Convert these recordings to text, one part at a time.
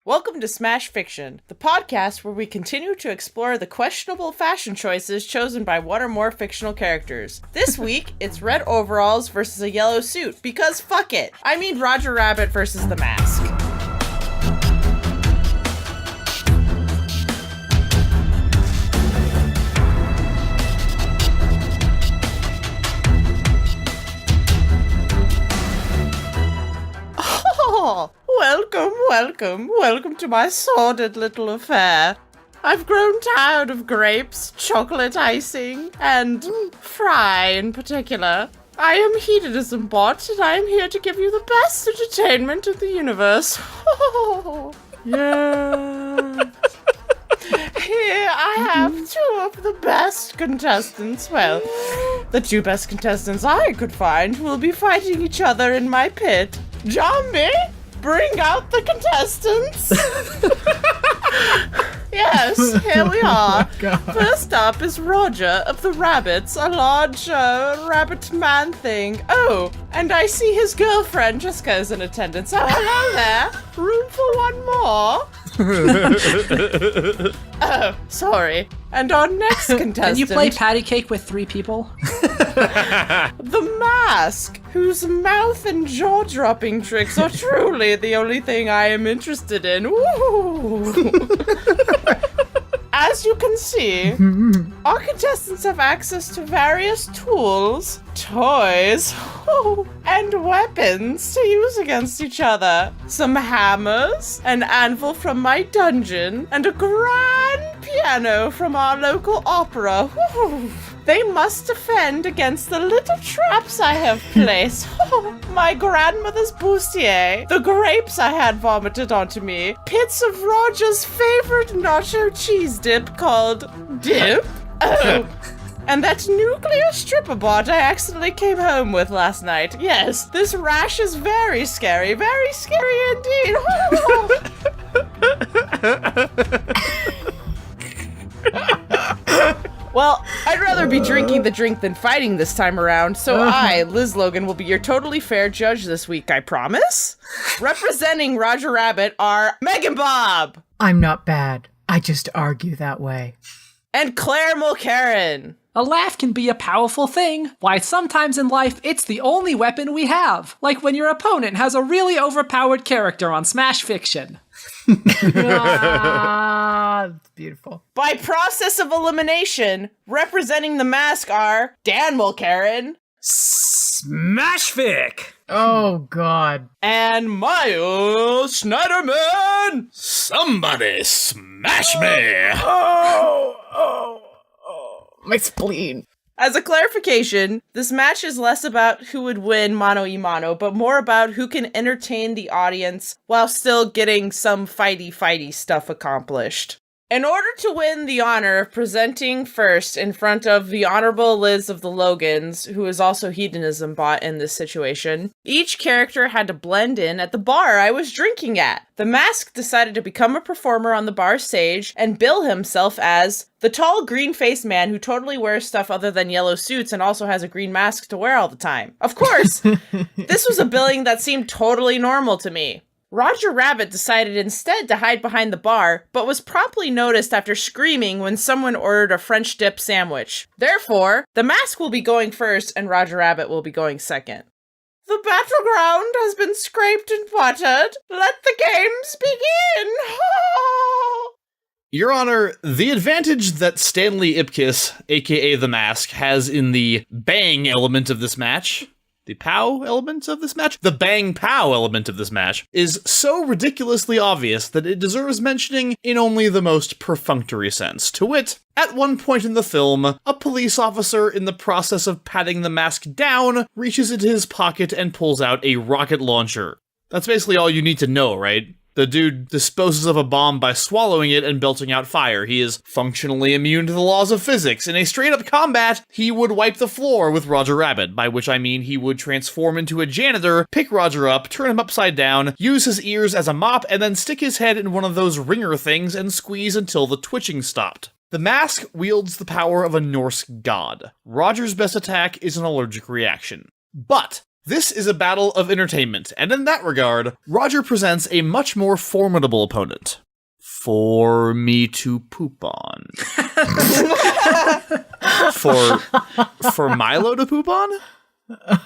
Welcome to Smash Fiction, the podcast where we continue to explore the questionable fashion choices chosen by one or more fictional characters. This week, it's red overalls versus a yellow suit, because fuck it! I mean Roger Rabbit versus the Mask. Oh, welcome to my sordid little affair. I've grown tired of grapes, chocolate icing, and fry in particular. I am Hedonismbot, and I am here to give you the best entertainment in the universe. Yeah. Here I have two of the best contestants. Well, the two best contestants I could find will be fighting each other in my pit. Jambi, bring out the contestants. Yes, here we are. Oh, first up is Roger of the Rabbits, a large rabbit man thing. Oh, and I see his girlfriend Jessica's in attendance. Oh, hello there. Room for one more? Oh, sorry. And our next contestant... Can you play patty cake with 3 people? The Mask, whose mouth and jaw-dropping tricks are truly the only thing I am interested in. Ooh. As you can see, our contestants have access to various tools, toys, and weapons to use against each other. Some hammers, an anvil from my dungeon, and a grand piano from our local opera. They must defend against the little traps I have placed. My grandmother's bustier, the grapes I had vomited onto me, bits of Roger's favorite nacho cheese dip called Dip. Oh. And that nuclear stripper bot I accidentally came home with last night. Yes, this rash is very scary indeed. Well, I'd rather be drinking the drink than fighting this time around, so I, Liz Logan, will be your totally fair judge this week, I promise. Representing Roger Rabbit are Megan Bob. I'm not bad. I just argue that way. And Claire Mulcairn. A laugh can be a powerful thing. Why, sometimes in life, it's the only weapon we have. Like when your opponent has a really overpowered character on Smash Fiction. That's beautiful. By process of elimination, representing the Mask are Dan Mulcairn. Smashfic! Oh, God. And Miles Schneiderman. Somebody smash me! My spleen. As a clarification, this match is less about who would win mano-a-mano, but more about who can entertain the audience while still getting some fighty stuff accomplished. In order to win the honor of presenting first in front of the Honorable Liz of the Logans, who is also Hedonismbot in this situation, each character had to blend in at the bar I was drinking at. The Mask decided to become a performer on the bar stage and bill himself as the tall green-faced man who totally wears stuff other than yellow suits and also has a green mask to wear all the time. Of course, this was a billing that seemed totally normal to me. Roger Rabbit decided instead to hide behind the bar, but was promptly noticed after screaming when someone ordered a French dip sandwich. Therefore, the Mask will be going first and Roger Rabbit will be going second. The battleground has been scraped and buttered. Let the games begin! Your Honor, the advantage that Stanley Ipkiss, aka The Mask, has in the bang element of this match, the pow element of this match? The bang pow element of this match is so ridiculously obvious that it deserves mentioning in only the most perfunctory sense. To wit, at one point in the film, a police officer in the process of patting the Mask down reaches into his pocket and pulls out a rocket launcher. That's basically all you need to know, right? The dude disposes of a bomb by swallowing it and belching out fire. He is functionally immune to the laws of physics. In a straight-up combat, he would wipe the floor with Roger Rabbit, by which I mean he would transform into a janitor, pick Roger up, turn him upside down, use his ears as a mop, and then stick his head in one of those ringer things and squeeze until the twitching stopped. The Mask wields the power of a Norse god. Roger's best attack is an allergic reaction. But This is a battle of entertainment, and in that regard, Roger presents a much more formidable opponent. For me to poop on. For Milo to poop on?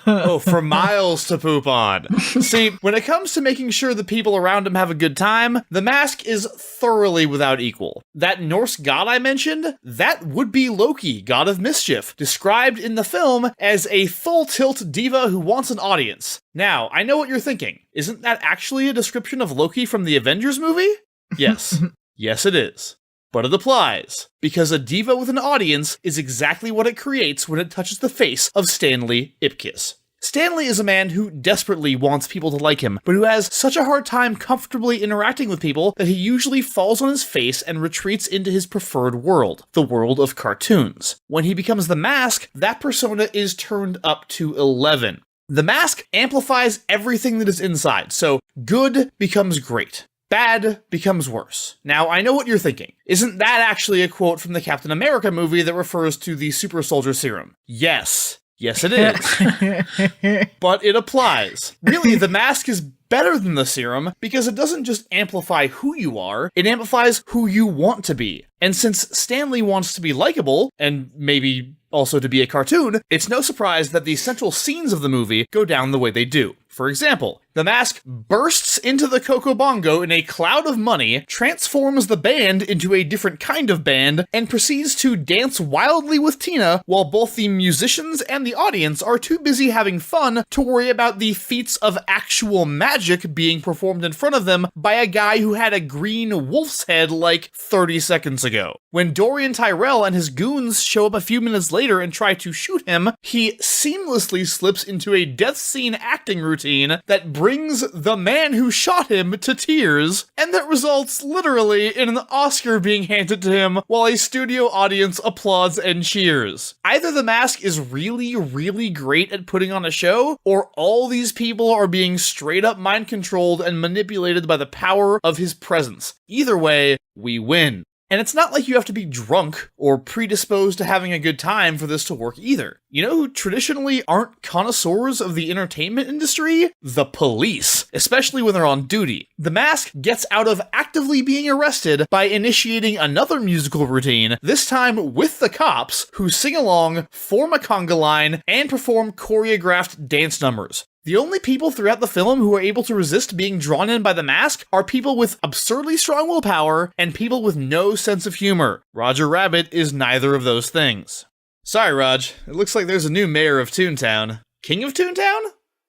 Oh, for Miles to poop on. See, when it comes to making sure the people around him have a good time, the Mask is thoroughly without equal. That Norse god I mentioned, that would be Loki, god of mischief, described in the film as a full-tilt diva who wants an audience. Now, I know what you're thinking. Isn't that actually a description of Loki from the Avengers movie? Yes. Yes, it is. But it applies, because a diva with an audience is exactly what it creates when it touches the face of Stanley Ipkiss. Stanley is a man who desperately wants people to like him, but who has such a hard time comfortably interacting with people that he usually falls on his face and retreats into his preferred world, the world of cartoons. When he becomes the Mask, that persona is turned up to 11. The Mask amplifies everything that is inside, so good becomes great. Bad becomes worse. Now, I know what you're thinking. Isn't that actually a quote from the Captain America movie that refers to the super soldier serum? Yes. Yes, it is. But it applies. Really, the Mask is better than the serum because it doesn't just amplify who you are, it amplifies who you want to be. And since Stanley wants to be likable, and maybe also to be a cartoon, it's no surprise that the central scenes of the movie go down the way they do. For example, the Mask bursts into the Coco Bongo in a cloud of money, transforms the band into a different kind of band, and proceeds to dance wildly with Tina while both the musicians and the audience are too busy having fun to worry about the feats of actual magic being performed in front of them by a guy who had a green wolf's head like 30 seconds ago. When Dorian Tyrell and his goons show up a few minutes later and try to shoot him, he seamlessly slips into a death scene acting routine that brings the man who shot him to tears, and that results literally in an Oscar being handed to him while a studio audience applauds and cheers. Either the Mask is really, really great at putting on a show, or all these people are being straight up mind controlled and manipulated by the power of his presence. Either way, we win. And it's not like you have to be drunk or predisposed to having a good time for this to work either. You know who traditionally aren't connoisseurs of the entertainment industry? The police, especially when they're on duty. The Mask gets out of actively being arrested by initiating another musical routine, this time with the cops, who sing along, form a conga line, and perform choreographed dance numbers. The only people throughout the film who are able to resist being drawn in by the Mask are people with absurdly strong willpower and people with no sense of humor. Roger Rabbit is neither of those things. Sorry, Raj. It looks like there's a new mayor of Toontown. King of Toontown?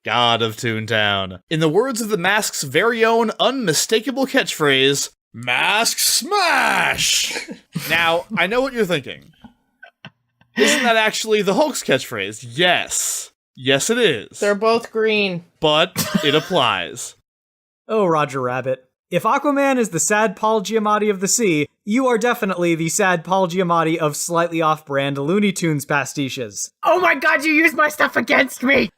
God of Toontown. In the words of the Mask's very own unmistakable catchphrase, Mask Smash! Now, I know what you're thinking. Isn't that actually the Hulk's catchphrase? Yes. Yes, it is. They're both green. But it applies. Oh, Roger Rabbit. If Aquaman is the sad Paul Giamatti of the sea, you are definitely the sad Paul Giamatti of slightly off-brand Looney Tunes pastiches. Oh my god, you used my stuff against me!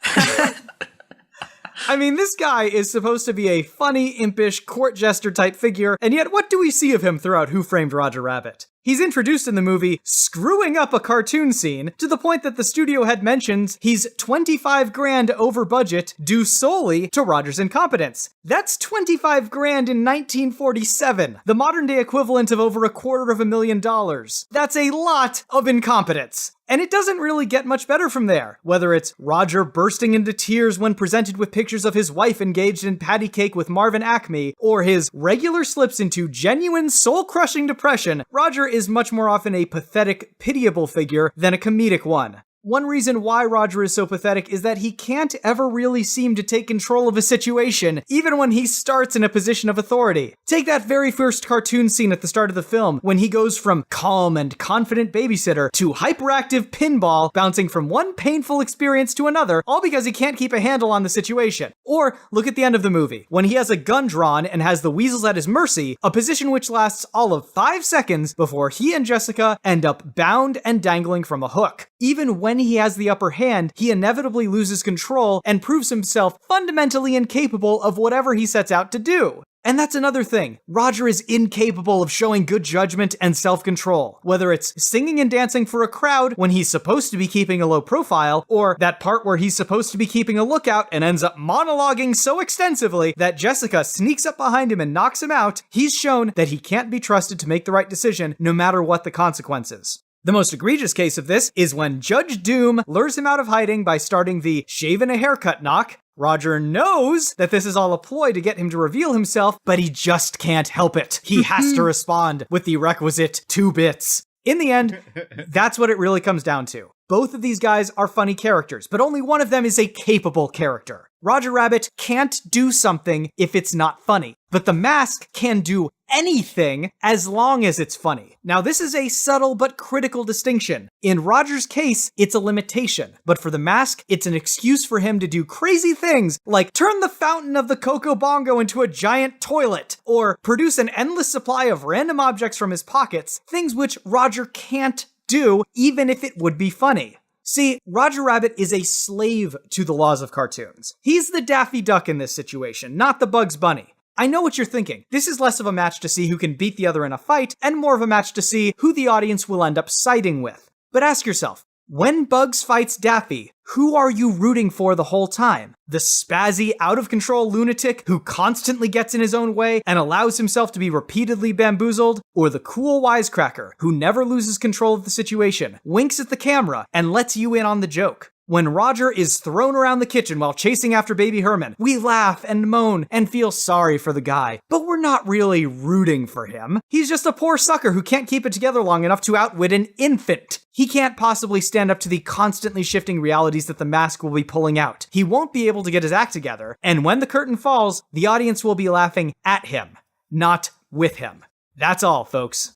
I mean, this guy is supposed to be a funny, impish, court jester type figure, and yet what do we see of him throughout Who Framed Roger Rabbit? He's introduced in the movie screwing up a cartoon scene to the point that the studio head mentions he's 25 grand over budget due solely to Roger's incompetence. That's 25 grand in 1947, the modern day equivalent of over $250,000. That's a lot of incompetence. And it doesn't really get much better from there, whether it's Roger bursting into tears when presented with pictures of his wife engaged in patty cake with Marvin Acme, or his regular slips into genuine soul-crushing depression. Roger is much more often a pathetic, pitiable figure than a comedic one. One reason why Roger is so pathetic is that he can't ever really seem to take control of a situation, even when he starts in a position of authority. Take that very first cartoon scene at the start of the film, when he goes from calm and confident babysitter to hyperactive pinball, bouncing from one painful experience to another, all because he can't keep a handle on the situation. Or look at the end of the movie, when he has a gun drawn and has the weasels at his mercy, a position which lasts all of 5 seconds before he and Jessica end up bound and dangling from a hook. Even when he has the upper hand, he inevitably loses control and proves himself fundamentally incapable of whatever he sets out to do. And that's another thing. Roger is incapable of showing good judgment and self-control. Whether it's singing and dancing for a crowd when he's supposed to be keeping a low profile, or that part where he's supposed to be keeping a lookout and ends up monologuing so extensively that Jessica sneaks up behind him and knocks him out, he's shown that he can't be trusted to make the right decision no matter what the consequences. The most egregious case of this is when Judge Doom lures him out of hiding by starting the shave and a haircut knock. Roger knows that this is all a ploy to get him to reveal himself, but he just can't help it. He has to respond with the requisite 2 bits. In the end, that's what it really comes down to. Both of these guys are funny characters, but only one of them is a capable character. Roger Rabbit can't do something if it's not funny, but the mask can do anything as long as it's funny. Now, this is a subtle but critical distinction. In Roger's case, it's a limitation, but for the mask, it's an excuse for him to do crazy things like turn the fountain of the Coco Bongo into a giant toilet, or produce an endless supply of random objects from his pockets, things which Roger can't do, even if it would be funny. See, Roger Rabbit is a slave to the laws of cartoons. He's the Daffy Duck in this situation, not the Bugs Bunny. I know what you're thinking. This is less of a match to see who can beat the other in a fight, and more of a match to see who the audience will end up siding with. But ask yourself, when Bugs fights Daffy, who are you rooting for the whole time? The spazzy, out-of-control lunatic who constantly gets in his own way and allows himself to be repeatedly bamboozled? Or the cool wisecracker who never loses control of the situation, winks at the camera, and lets you in on the joke? When Roger is thrown around the kitchen while chasing after Baby Herman, we laugh and moan and feel sorry for the guy, but we're not really rooting for him. He's just a poor sucker who can't keep it together long enough to outwit an infant. He can't possibly stand up to the constantly shifting realities that the mask will be pulling out. He won't be able to get his act together, and when the curtain falls, the audience will be laughing at him, not with him. That's all, folks.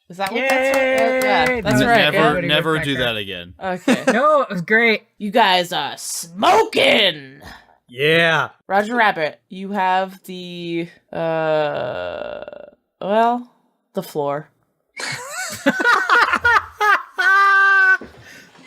Is that what that's right? Yeah, that's right. Never do that again. Okay. No, it was great. You guys are smoking! Yeah. Roger Rabbit, you have the, the floor.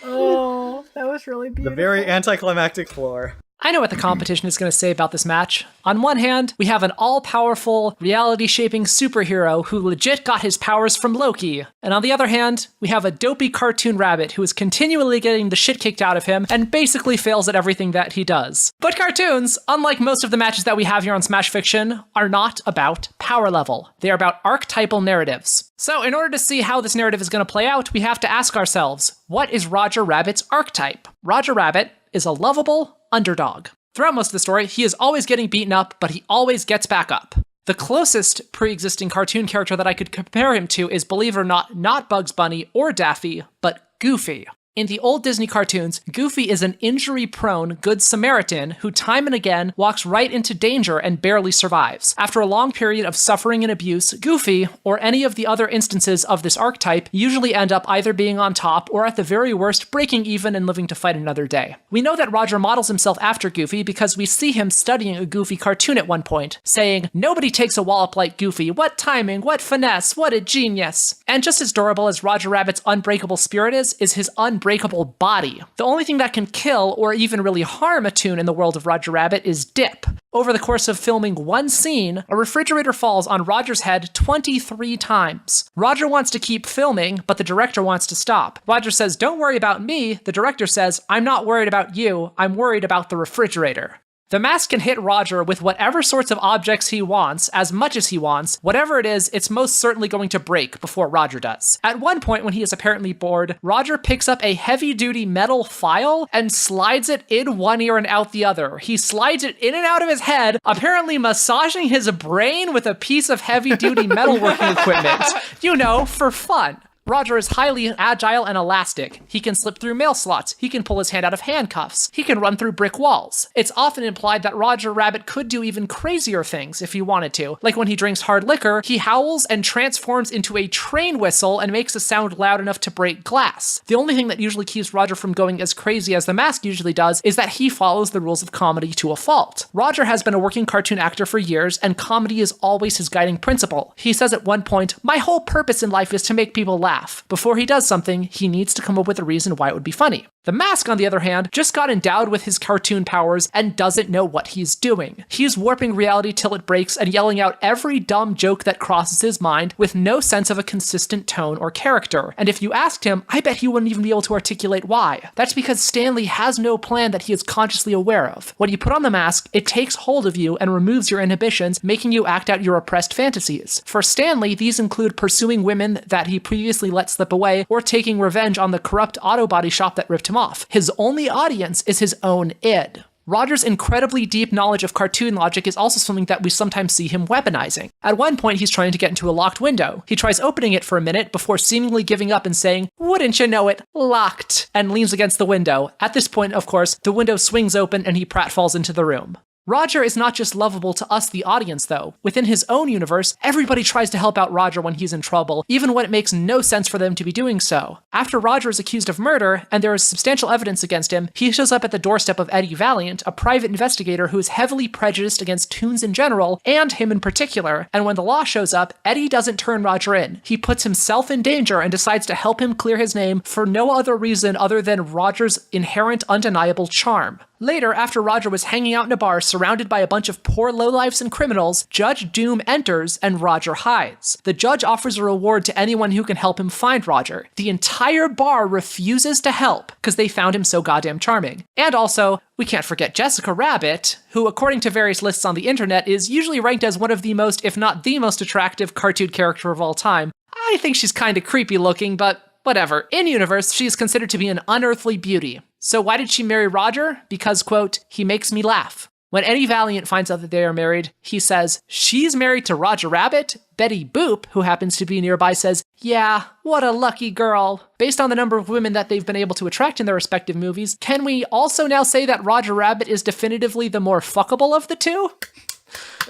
Oh, that was really beautiful. The very anticlimactic floor. I know what the competition is going to say about this match. On one hand, we have an all-powerful, reality-shaping superhero who legit got his powers from Loki. And on the other hand, we have a dopey cartoon rabbit who is continually getting the shit kicked out of him and basically fails at everything that he does. But cartoons, unlike most of the matches that we have here on Smash Fiction, are not about power level. They are about archetypal narratives. So in order to see how this narrative is going to play out, we have to ask ourselves, what is Roger Rabbit's archetype? Roger Rabbit is a lovable underdog. Throughout most of the story, he is always getting beaten up, but he always gets back up. The closest pre-existing cartoon character that I could compare him to is, believe it or not Bugs Bunny or Daffy, but Goofy. In the old Disney cartoons, Goofy is an injury-prone Good Samaritan who time and again walks right into danger and barely survives. After a long period of suffering and abuse, Goofy, or any of the other instances of this archetype, usually end up either being on top or at the very worst breaking even and living to fight another day. We know that Roger models himself after Goofy because we see him studying a Goofy cartoon at one point, saying, "Nobody takes a wallop like Goofy, what timing, what finesse, what a genius." And just as durable as Roger Rabbit's unbreakable spirit is his unbreakable body. The only thing that can kill or even really harm a toon in the world of Roger Rabbit is dip. Over the course of filming one scene, a refrigerator falls on Roger's head 23 times. Roger wants to keep filming, but the director wants to stop. Roger says, "Don't worry about me." The director says, "I'm not worried about you, I'm worried about the refrigerator." The mask can hit Roger with whatever sorts of objects he wants, as much as he wants. Whatever it is, it's most certainly going to break before Roger does. At one point, when he is apparently bored, Roger picks up a heavy-duty metal file and slides it in one ear and out the other. He slides it in and out of his head, apparently massaging his brain with a piece of heavy-duty metalworking equipment. You know, for fun. Roger is highly agile and elastic. He can slip through mail slots. He can pull his hand out of handcuffs. He can run through brick walls. It's often implied that Roger Rabbit could do even crazier things if he wanted to. Like when he drinks hard liquor, he howls and transforms into a train whistle and makes a sound loud enough to break glass. The only thing that usually keeps Roger from going as crazy as the mask usually does is that he follows the rules of comedy to a fault. Roger has been a working cartoon actor for years, and comedy is always his guiding principle. He says at one point, "My whole purpose in life is to make people laugh." Before he does something, he needs to come up with a reason why it would be funny. The Mask, on the other hand, just got endowed with his cartoon powers and doesn't know what he's doing. He's warping reality till it breaks and yelling out every dumb joke that crosses his mind with no sense of a consistent tone or character. And if you asked him, I bet he wouldn't even be able to articulate why. That's because Stanley has no plan that he is consciously aware of. When you put on the mask, it takes hold of you and removes your inhibitions, making you act out your repressed fantasies. For Stanley, these include pursuing women that he previously let slip away or taking revenge on the corrupt auto body shop that ripped him off. His only audience is his own id. Roger's incredibly deep knowledge of cartoon logic is also something that we sometimes see him weaponizing. At one point, he's trying to get into a locked window. He tries opening it for a minute before seemingly giving up and saying, "Wouldn't you know it, locked," and leans against the window. At this point, of course, the window swings open and he pratfalls into the room. Roger is not just lovable to us, the audience, though. Within his own universe, everybody tries to help out Roger when he's in trouble, even when it makes no sense for them to be doing so. After Roger is accused of murder, and there is substantial evidence against him, he shows up at the doorstep of Eddie Valiant, a private investigator who is heavily prejudiced against Tunes in general, and him in particular, and when the law shows up, Eddie doesn't turn Roger in. He puts himself in danger and decides to help him clear his name for no other reason other than Roger's inherent undeniable charm. Later, after Roger was hanging out in a bar surrounded by a bunch of poor lowlifes and criminals, Judge Doom enters and Roger hides. The judge offers a reward to anyone who can help him find Roger. The entire bar refuses to help because they found him so goddamn charming. And also, we can't forget Jessica Rabbit, who, according to various lists on the internet, is usually ranked as one of the most, if not the most attractive cartoon character of all time. I think she's kinda creepy looking, but whatever. In universe, she is considered to be an unearthly beauty. So why did she marry Roger? Because, quote, he makes me laugh. When Eddie Valiant finds out that they are married, he says, she's married to Roger Rabbit? Betty Boop, who happens to be nearby, says, yeah, what a lucky girl. Based on the number of women that they've been able to attract in their respective movies, can we also now say that Roger Rabbit is definitively the more fuckable of the two?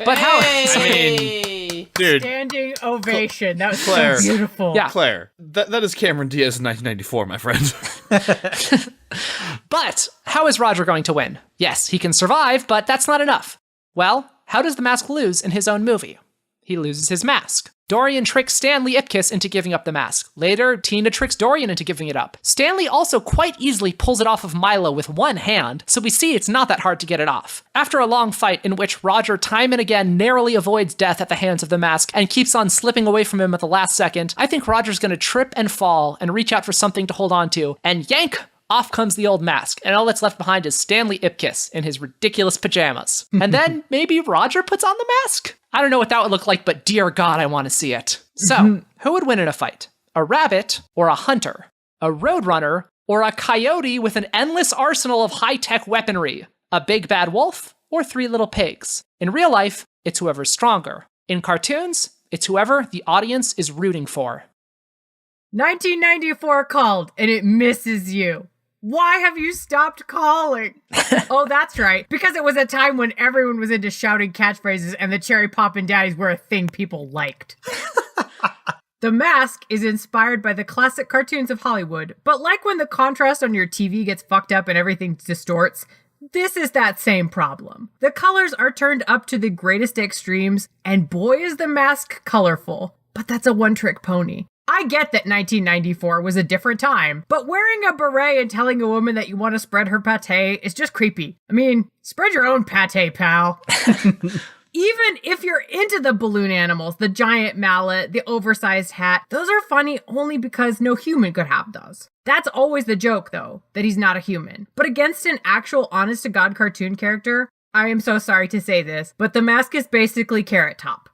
But how? Dude, Standing ovation. That was Claire. so beautiful. Yeah. Claire, that is Cameron Diaz in 1994, my friend. But how is Roger going to win? Yes, he can survive, but that's not enough. Well, how does the mask lose in his own movie? He loses his mask. Dorian tricks Stanley Ipkiss into giving up the mask. Later, Tina tricks Dorian into giving it up. Stanley also quite easily pulls it off of Milo with one hand, so we see it's not that hard to get it off. After a long fight in which Roger time and again narrowly avoids death at the hands of the mask and keeps on slipping away from him at the last second, I think Roger's gonna trip and fall and reach out for something to hold on to, and yank! Off comes the old mask, and all that's left behind is Stanley Ipkiss in his ridiculous pajamas. And then maybe Roger puts on the mask? I don't know what that would look like, but dear God, I want to see it. So, who would win in a fight? A rabbit or a hunter? A roadrunner or a coyote with an endless arsenal of high-tech weaponry? A big bad wolf or three little pigs? In real life, it's whoever's stronger. In cartoons, it's whoever the audience is rooting for. 1994 called, and it misses you. Why have you stopped calling? Oh, that's right. Because it was a time when everyone was into shouting catchphrases and the cherry poppin' daddies were a thing people liked. The Mask is inspired by the classic cartoons of Hollywood, but like when the contrast on your TV gets fucked up and everything distorts, this is that same problem. The colors are turned up to the greatest extremes, and boy is the mask colorful. But that's a one-trick pony. I get that 1994 was a different time, but wearing a beret and telling a woman that you want to spread her pate is just creepy. I mean, spread your own pate, pal. Even if you're into the balloon animals, the giant mallet, the oversized hat, those are funny only because no human could have those. That's always the joke, though, that he's not a human. But against an actual honest-to-God cartoon character, I am so sorry to say this, but the mask is basically Carrot Top.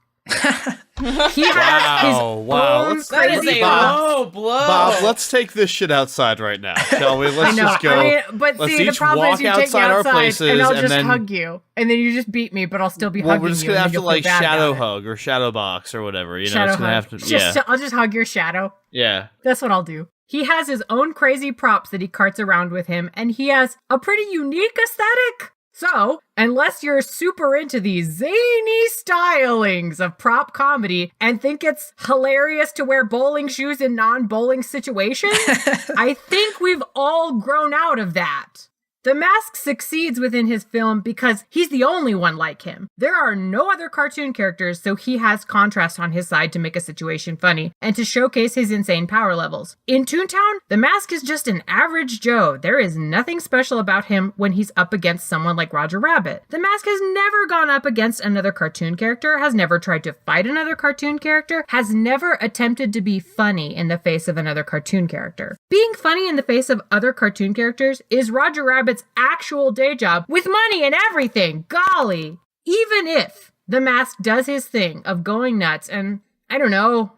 He has his own crazy low blow. Bob, let's take this shit outside right now, shall we? Let's just go. I mean, but let's see, the each problem is walk you take me outside our outside places and I'll and just then hug you. And then you just beat me, but I'll still be hugging you. We're just gonna and have then to you'll feel bad shadow about it. hug or shadow box or whatever. You know, Shadow it's gonna hug. have to. Yeah. I'll just hug your shadow. Yeah. That's what I'll do. He has his own crazy props that he carts around with him, and he has a pretty unique aesthetic. So, unless you're super into these zany stylings of prop comedy and think it's hilarious to wear bowling shoes in non-bowling situations, I think we've all grown out of that. The Mask succeeds within his film because he's the only one like him. There are no other cartoon characters, so he has contrast on his side to make a situation funny and to showcase his insane power levels. In Toontown, the Mask is just an average Joe. There is nothing special about him when he's up against someone like Roger Rabbit. The Mask has never gone up against another cartoon character, has never tried to fight another cartoon character, has never attempted to be funny in the face of another cartoon character. Being funny in the face of other cartoon characters is Roger Rabbit's actual day job with money and everything. Golly. Even if the Mask does his thing of going nuts and, I don't know,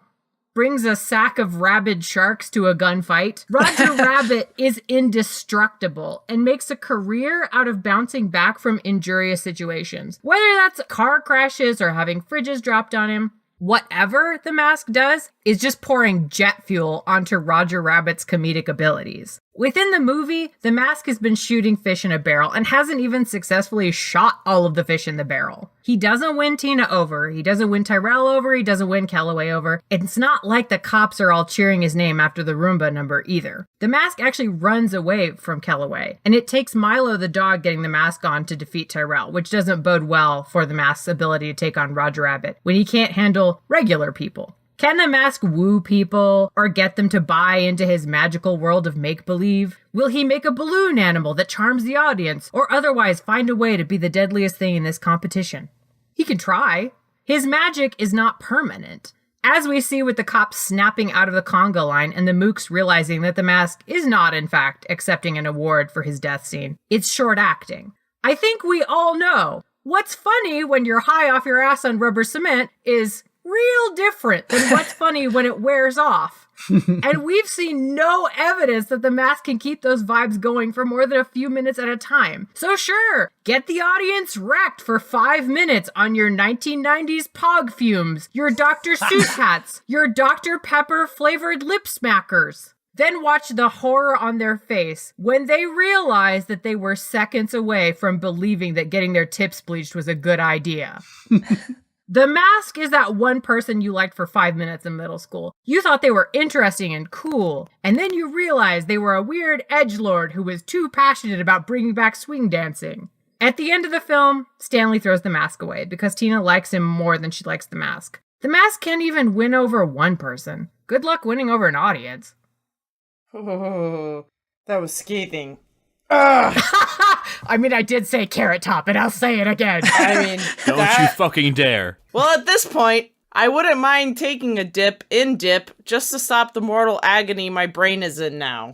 brings a sack of rabid sharks to a gunfight, Roger Rabbit is indestructible and makes a career out of bouncing back from injurious situations. Whether that's car crashes or having fridges dropped on him, whatever the Mask does is just pouring jet fuel onto Roger Rabbit's comedic abilities. Within the movie, the Mask has been shooting fish in a barrel and hasn't even successfully shot all of the fish in the barrel. He doesn't win Tina over, he doesn't win Tyrell over, he doesn't win Calloway over. It's not like the cops are all cheering his name after the Roomba number either. The Mask actually runs away from Calloway, and it takes Milo the dog getting the Mask on to defeat Tyrell, which doesn't bode well for the Mask's ability to take on Roger Rabbit when he can't handle regular people. Can the Mask woo people or get them to buy into his magical world of make-believe? Will he make a balloon animal that charms the audience or otherwise find a way to be the deadliest thing in this competition? He can try. His magic is not permanent. As we see with the cops snapping out of the conga line and the mooks realizing that the Mask is not, in fact, accepting an award for his death scene. It's short acting. I think we all know what's funny when you're high off your ass on rubber cement is real different than what's funny when it wears off. And we've seen no evidence that the Mask can keep those vibes going for more than a few minutes at a time. So sure, get the audience wrecked for 5 minutes on your 1990s Pog fumes, your Dr. Seuss hats, your Dr. Pepper flavored lip smackers. Then watch the horror on their face when they realize that they were seconds away from believing that getting their tips bleached was a good idea. The Mask is that one person you liked for 5 minutes in middle school. You thought they were interesting and cool, and then you realized they were a weird edgelord who was too passionate about bringing back swing dancing. At the end of the film, Stanley throws the Mask away because Tina likes him more than she likes the Mask. The Mask can't even win over one person. Good luck winning over an audience. Oh, that was scathing. I mean, I did say Carrot Top, and I'll say it again. I mean, Don't you fucking dare. Well, at this point, I wouldn't mind taking a dip just to stop the mortal agony my brain is in now.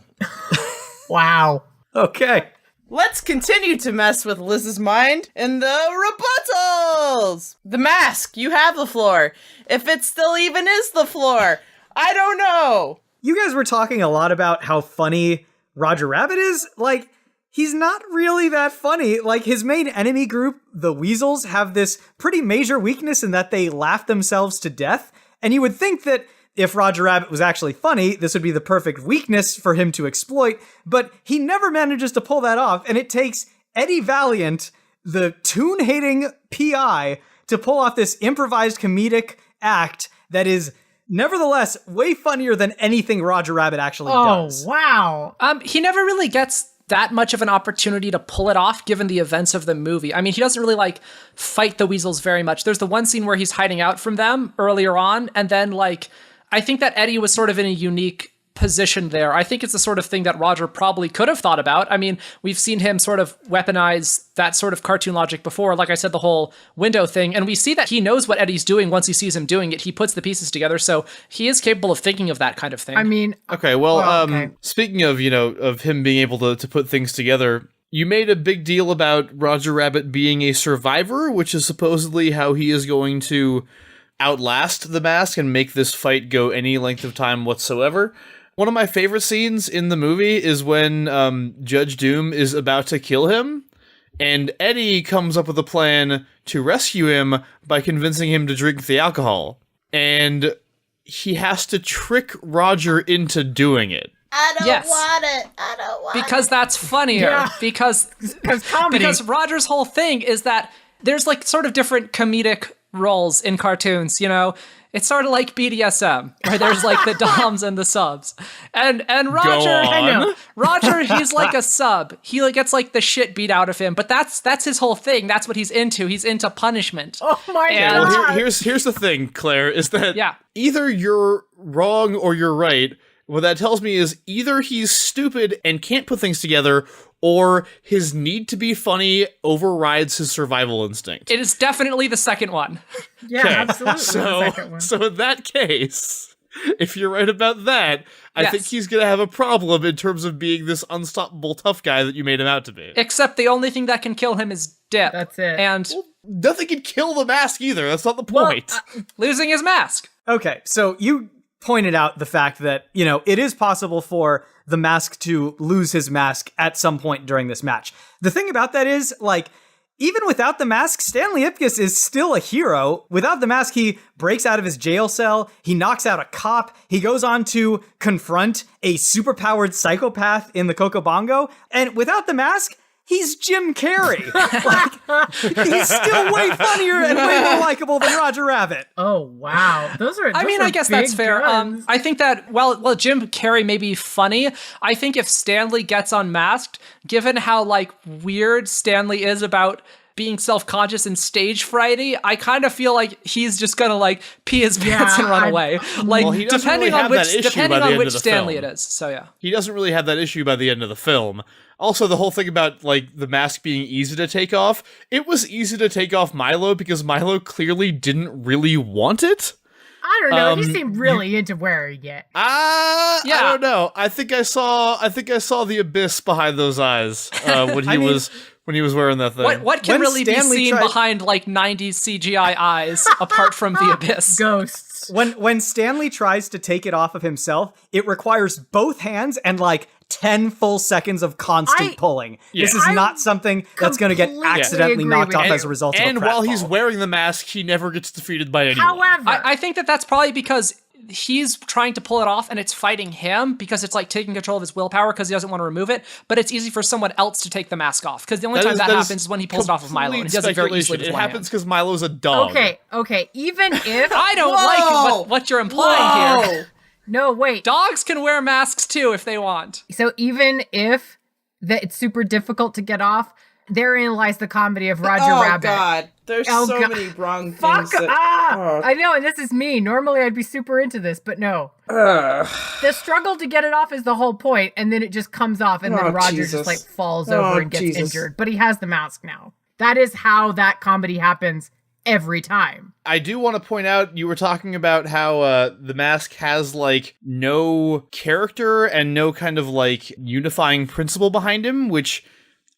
Wow. Okay. Let's continue to mess with Liz's mind in the rebuttals! The Mask, you have the floor. If it still even is the floor, I don't know. You guys were talking a lot about how funny Roger Rabbit is. Like, he's not really that funny. Like, his main enemy group, the Weasels, have this pretty major weakness in that they laugh themselves to death. And you would think that if Roger Rabbit was actually funny, this would be the perfect weakness for him to exploit. But he never manages to pull that off. And it takes Eddie Valiant, the tune-hating PI, to pull off this improvised comedic act that is nevertheless way funnier than anything Roger Rabbit actually does. Oh, wow. He never really gets that much of an opportunity to pull it off given the events of the movie. I mean, he doesn't really fight the Weasels very much. There's the one scene where he's hiding out from them earlier on, and then I think that Eddie was sort of in a unique position there. I think it's the sort of thing that Roger probably could have thought about. I mean, we've seen him sort of weaponize that sort of cartoon logic before. Like I said, the whole window thing. And we see that he knows what Eddie's doing once he sees him doing it. He puts the pieces together. So he is capable of thinking of that kind of thing. I mean... Okay, well, speaking of, of him being able to put things together, you made a big deal about Roger Rabbit being a survivor, which is supposedly how he is going to outlast the Mask and make this fight go any length of time whatsoever. One of my favorite scenes in the movie is when Judge Doom is about to kill him, and Eddie comes up with a plan to rescue him by convincing him to drink the alcohol. And he has to trick Roger into doing it. I don't want it. I don't want it. Because that's funnier. Yeah. Because comedy. Roger's whole thing is that there's sort of different comedic roles in cartoons, you know? It's sort of like BDSM, where there's like the doms and the subs. And Roger, Roger, he's like a sub. He like gets like the shit beat out of him, but that's his whole thing. That's what he's into. He's into punishment. Oh my And- god. Well, here's the thing, Claire, is that either you're wrong or you're right. What that tells me is either he's stupid and can't put things together, or his need to be funny overrides his survival instinct. It is definitely the second one. Yeah, absolutely. The So, second one. so in that case, if you're right about that, I Yes. think he's gonna have a problem in terms of being this unstoppable tough guy that you made him out to be. Except the only thing that can kill him is dip. That's it. And Nothing can kill the mask either. That's not the point. losing his mask. Okay, so you pointed out the fact that, you know, it is possible for the mask to lose his mask at some point during this match. The thing about that is, like, even without the mask, Stanley Ipkiss is still a hero. Without the mask, he breaks out of his jail cell, he knocks out a cop, he goes on to confront a superpowered psychopath in the Coco Bongo, and without the mask, he's Jim Carrey. Like, he's still way funnier and way more likable than Roger Rabbit. Oh wow, those are. I mean, I guess that's fair. Guns. I think that while Jim Carrey may be funny, I think if Stanley gets unmasked, given how like weird Stanley is about being self-conscious and stage frighty, I kind of feel like he's just gonna like pee his pants and run away. Like Well, he doesn't depending really on have that issue depending by the on end which of the Stanley film. it is. So yeah. He doesn't really have that issue by the end of the film. Also, the whole thing about, like, the mask being easy to take off, it was easy to take off Milo because Milo clearly didn't really want it. I don't know. He seemed really into wearing it. I don't know. I think I saw the abyss behind those eyes when he was wearing that thing. What can When really Stanley be seen tried- behind like 90s CGI eyes apart from the abyss? Ghosts. When Stanley tries to take it off of himself, it requires both hands and like 10 full seconds of constant pulling. This is not something that's going to get completely accidentally agree knocked with off you. as a result of And a while he's pratfall. wearing the mask, he never gets defeated by anyone. However, I think that's probably because he's trying to pull it off and it's fighting him because it's like taking control of his willpower because he doesn't want to remove it, but it's easy for someone else to take the mask off because the only time that happens is when he pulls it off of Milo and he does it very easily with It one happens hand. because Milo's a dog. okay. Even if I don't like what you're implying here. no, wait. Dogs can wear masks too if they want. So even if that it's super difficult to get off, therein lies the comedy of Roger Rabbit. God, there's Oh, so God. many wrong Fuck! things. I know, and this is me. Normally, I'd be super into this, but no. The struggle to get it off is the whole point, and then it just comes off, and then Roger Jesus. just like falls over and gets injured. But he has the mask now. That is how that comedy happens every time. I do want to point out, you were talking about how the mask has, like, no character and no kind of, like, unifying principle behind him, which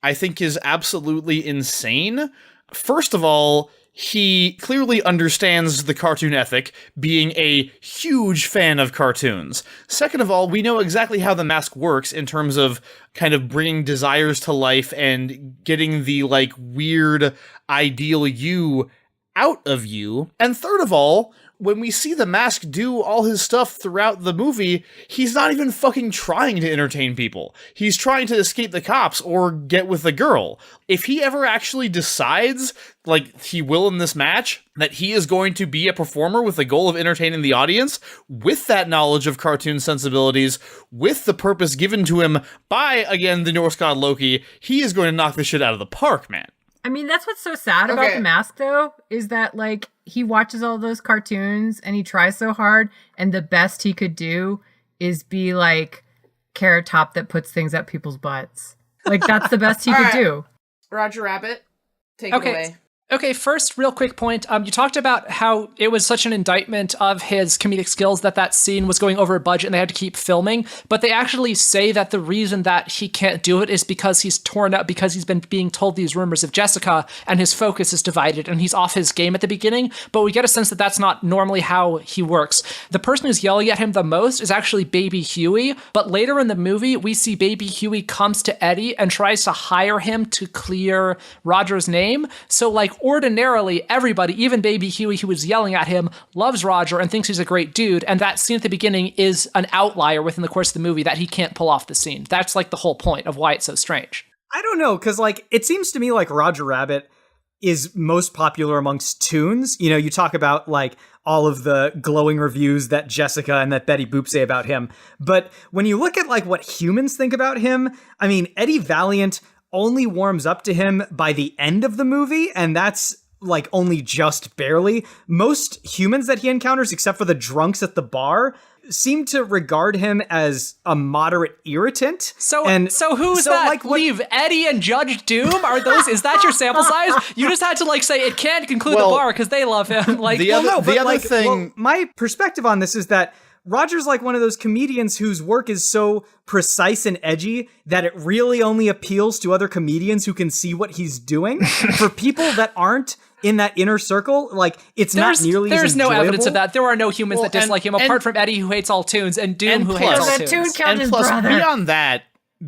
I think is absolutely insane. First of all, he clearly understands the cartoon ethic, being a huge fan of cartoons. Second of all, we know exactly how the mask works in terms of kind of bringing desires to life and getting the, like, weird ideal you out of you. And third of all, when we see the mask do all his stuff throughout the movie, he's not even fucking trying to entertain people. He's trying to escape the cops or get with the girl. If he ever actually decides, like he will in this match, that he is going to be a performer with the goal of entertaining the audience, with that knowledge of cartoon sensibilities, with the purpose given to him by, again, the Norse god Loki, he is going to knock the shit out of the park, man. I mean, that's what's so sad about Okay. the mask, though, is that, like, he watches all those cartoons and he tries so hard, and the best he could do is be, like, Carrot Top that puts things up people's butts. Like, that's the best he All could right. do. Roger Rabbit, take it away. Okay, first, real quick point. You talked about how it was such an indictment of his comedic skills that scene was going over a budget and they had to keep filming. But they actually say that the reason that he can't do it is because he's torn up, because he's been being told these rumors of Jessica and his focus is divided and he's off his game at the beginning. But we get a sense that that's not normally how he works. The person who's yelling at him the most is actually Baby Huey. But later in the movie, we see Baby Huey comes to Eddie and tries to hire him to clear Roger's name. So, like, ordinarily, everybody, even Baby Huey, who was yelling at him, loves Roger and thinks he's a great dude. And that scene at the beginning is an outlier within the course of the movie that he can't pull off the scene. That's like the whole point of why it's so strange. I don't know, because, like, it seems to me like Roger Rabbit is most popular amongst toons. You know, you talk about like all of the glowing reviews that Jessica and that Betty Boop say about him. But when you look at like what humans think about him, I mean, Eddie Valiant only warms up to him by the end of the movie, and that's like only just barely. Most humans that he encounters, except for the drunks at the bar, seem to regard him as a moderate irritant. So who's that? Like, leave Eddie and Judge Doom? Is that your sample size? You just had to like say it can't conclude the bar because they love him. Like, my perspective on this is that Roger's like one of those comedians whose work is so precise and edgy that it really only appeals to other comedians who can see what he's doing. For people that aren't in that inner circle, like, it's not nearly as enjoyable. There's no evidence of that. There are no humans that dislike him, apart from Eddie, who hates all tunes, and Doom, who hates all tunes. Toon count his plus, brother.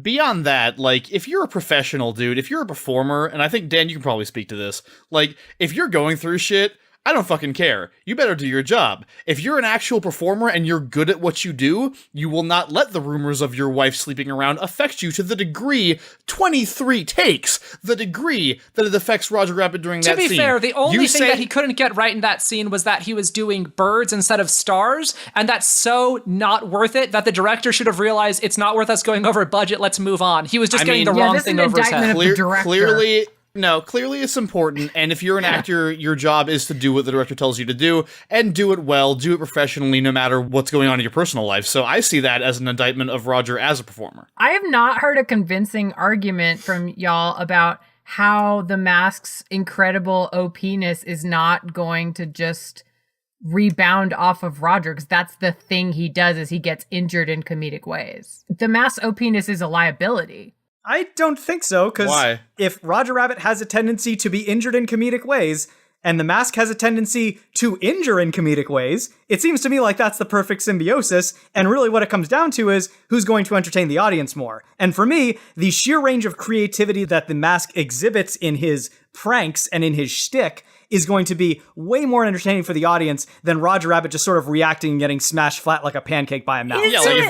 beyond that, like, if you're a professional dude, if you're a performer, and I think, Dan, you can probably speak to this, like, if you're going through shit, I don't fucking care. You better do your job. If you're an actual performer and you're good at what you do, you will not let the rumors of your wife sleeping around affect you to the degree 23 takes, the degree that it affects Roger Rabbit during that scene. To be fair, the only thing that he couldn't get right in that scene was that he was doing birds instead of stars, and that's so not worth it that the director should have realized it's not worth us going over budget, let's move on. He was just getting the wrong thing over his head. Clearly it's important, and if you're an actor, your job is to do what the director tells you to do, and do it well, do it professionally, no matter what's going on in your personal life. So I see that as an indictment of Roger as a performer. I have not heard a convincing argument from y'all about how the Mask's incredible OP-ness is not going to just rebound off of Roger, because that's the thing he does, is he gets injured in comedic ways. The Mask's OP-ness is a liability. I don't think so, because if Roger Rabbit has a tendency to be injured in comedic ways, and the Mask has a tendency to injure in comedic ways, it seems to me like that's the perfect symbiosis, and really what it comes down to is who's going to entertain the audience more. And for me, the sheer range of creativity that the Mask exhibits in his pranks and in his shtick is going to be way more entertaining for the audience than Roger Rabbit just sort of reacting and getting smashed flat like a pancake by a mouse. Yeah, like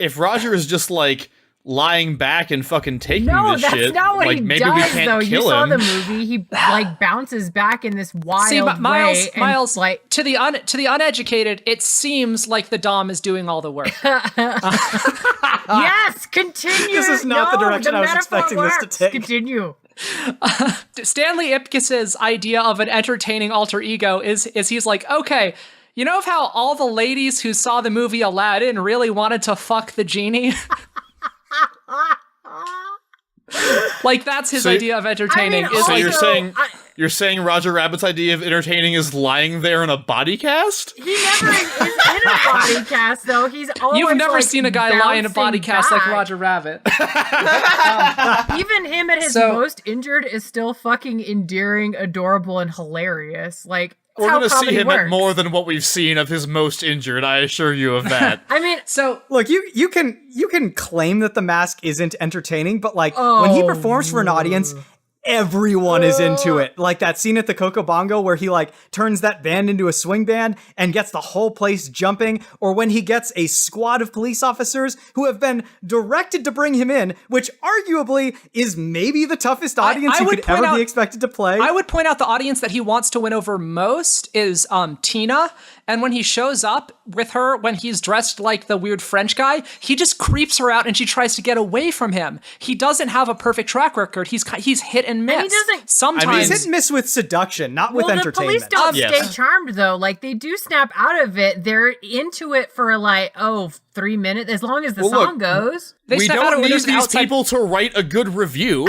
if Roger is just like lying back and fucking taking this shit. No, that's not what like, he maybe does, we can't though. kill You saw him. the movie. He, like, bounces back in this wild way. Miles, like, to the uneducated, it seems like the Dom is doing all the work. Yes, continue. This is not the direction I was expecting this to take. Continue. Stanley Ipkiss's idea of an entertaining alter ego is he's like, okay, you know how all the ladies who saw the movie Aladdin really wanted to fuck the genie? Like, that's his idea of entertaining. I mean, is so like, you're saying Roger Rabbit's idea of entertaining is lying there in a body cast? He never is in a body cast, though. He's always you've never like, seen a guy lie in a body cast like back. Roger Rabbit. Even him at his most injured is still fucking endearing, adorable, and hilarious. Like, we're going to to see him at more than what we've seen of his most injured, I assure you of that. I mean, so look, you can claim that the Mask isn't entertaining, but like when he performs for an audience, everyone is into it. Like that scene at the Coco Bongo where he like turns that band into a swing band and gets the whole place jumping, or when he gets a squad of police officers who have been directed to bring him in, which arguably is maybe the toughest audience you could ever be expected to play. I would point out the audience that he wants to win over most is Tina. And when he shows up with her, when he's dressed like the weird French guy, he just creeps her out and she tries to get away from him. He doesn't have a perfect track record. He's hit and miss. And he doesn't. Sometimes he's hit and miss with seduction, not with entertainment. The police don't stay charmed, though. Like, they do snap out of it. They're into it for, like, 3 minutes, as long as the song goes. We don't need these people to write a good review.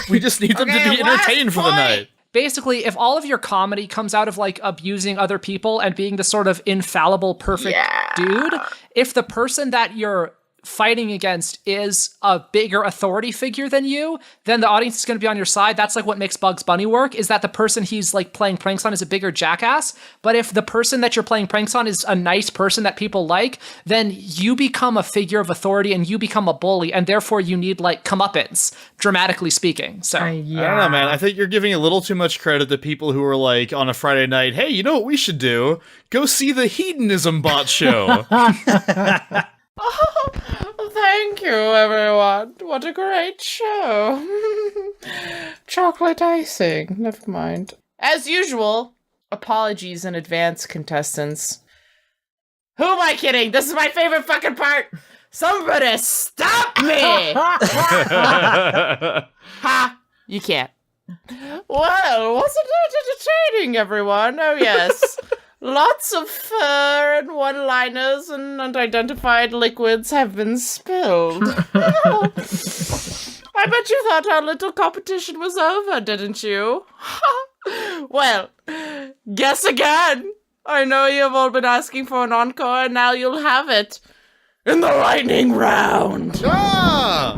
We just need them to be entertained for the night. Basically, if all of your comedy comes out of, like, abusing other people and being the sort of infallible, perfect dude, if the person that you're fighting against is a bigger authority figure than you, then the audience is going to be on your side. That's like what makes Bugs Bunny work, is that the person he's like playing pranks on is a bigger jackass. But if the person that you're playing pranks on is a nice person that people like, then you become a figure of authority and you become a bully, and therefore you need like comeuppance, dramatically speaking. So I don't know, man. I think you're giving a little too much credit to people who are like on a Friday night, hey, you know what we should do? Go see the Hedonismbot show. Oh, Thank you, everyone. What a great show. Chocolate icing. Never mind. As usual, apologies in advance, contestants. Who am I kidding? This is my favorite fucking part. Somebody stop me! Ha! You can't. Well, wasn't it entertaining, everyone? Oh, yes. Lots of fur and one-liners and unidentified liquids have been spilled. I bet you thought our little competition was over, didn't you? Well, guess again. I know you've all been asking for an encore, and now you'll have it. In the lightning round! Ah!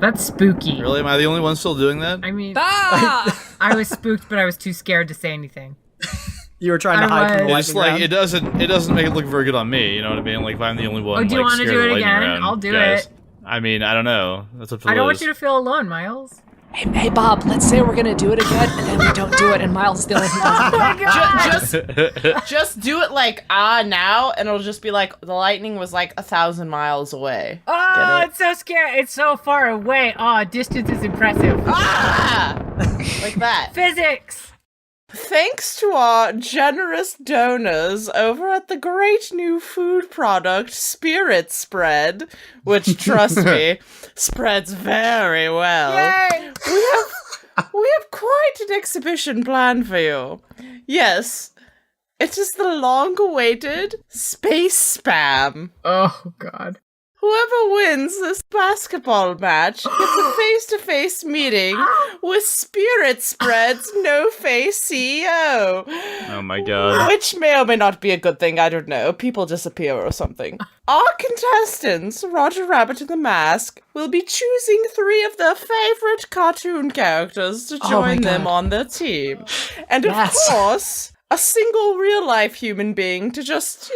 That's spooky. Really? Am I the only one still doing that? I mean, Ah! I was spooked, but I was too scared to say anything. You were trying to hide from the It's lightning like round. it doesn't make it look very good on me. You know what I mean? Like if I'm the only one. Oh, do you like, want to scared do of it the lightning again? round, I'll do guys. it. I mean, I don't know. That's up to I don't Liz. want you to feel alone, Miles. Hey, Bob, let's say we're gonna do it again, and then we don't do it, and Miles is the only one who does it. Oh my god! Just do it like, now, and it'll just be like, the lightning was like 1,000 miles away. Oh, Get it? it's so scary. It's so far away. Oh, distance is impressive. Ah! Like that. Physics! Thanks to our generous donors over at the great new food product Spirit Spread, which, trust me, spreads very well. Yay! We have quite an exhibition planned for you. Yes, it is the long-awaited Space Spam. Oh, God. Whoever wins this basketball match gets a face-to-face meeting with Spirit Spread's no-face CEO. Oh my god. Which may or may not be a good thing, I don't know. People disappear or something. Our contestants, Roger Rabbit and the Mask, will be choosing 3 of their favorite cartoon characters to join them on their team. And of course, a single real-life human being to just,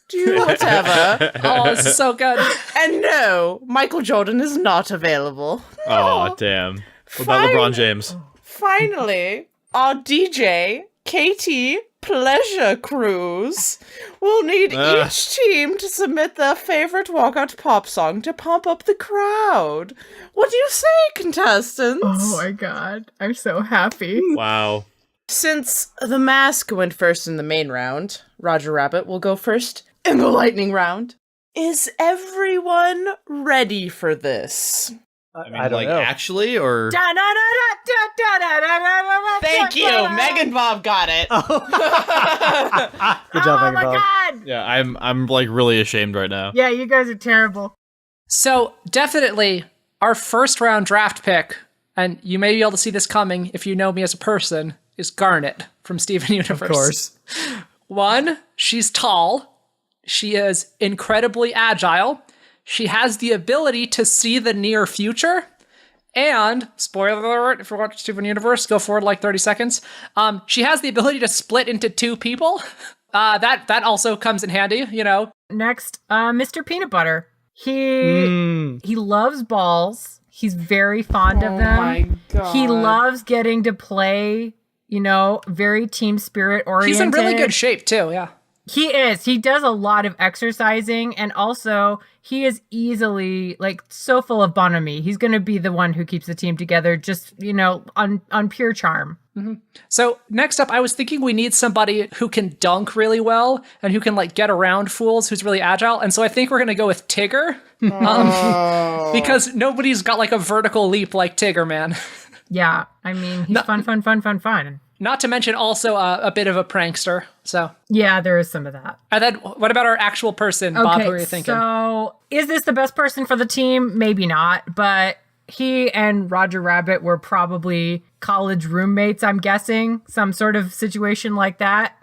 do whatever. Oh, this is so good. And no, Michael Jordan is not available. Oh, damn. What about LeBron James? Finally, our DJ, Katie Pleasure Cruise, will need each team to submit their favorite walkout pop song to pump up the crowd. What do you say, contestants? Oh my god. I'm so happy. Wow. Since the Mask went first in the main round, Roger Rabbit will go first in the lightning round. Is everyone ready for this? I mean, I don't know. actually, or... Thank you! Megan Bob got it. Good job, Oh Megan my Bob. god! Yeah, I'm like really ashamed right now. Yeah, you guys are terrible. So, definitely, our first round draft pick, and you may be able to see this coming if you know me as a person, is Garnet from Steven Universe. Of course. 1, she's tall. She is incredibly agile. She has the ability to see the near future. And, spoiler alert, if you watch Steven Universe, go forward like 30 seconds. She has the ability to split into 2 people. That also comes in handy, Next, Mr. Peanut Butter. He loves balls. He's very fond of them. Oh my god. He loves getting to play, very team spirit oriented. He's in really good shape, too, yeah. He is. He does a lot of exercising, and also he is easily so full of bonhomie. He's going to be the one who keeps the team together, just on pure charm. Mm-hmm. So next up, I was thinking we need somebody who can dunk really well and who can get around fools, who's really agile. And so I think we're going to go with Tigger, because nobody's got a vertical leap like Tigger, man. Yeah, I mean he's fun. Not to mention also a bit of a prankster. So Yeah, there is some of that. and then what about our actual person, Bob? Who are you thinking? So is this the best person for the team? Maybe not, but he and Roger Rabbit were probably college roommates, I'm guessing. Some sort of situation like that.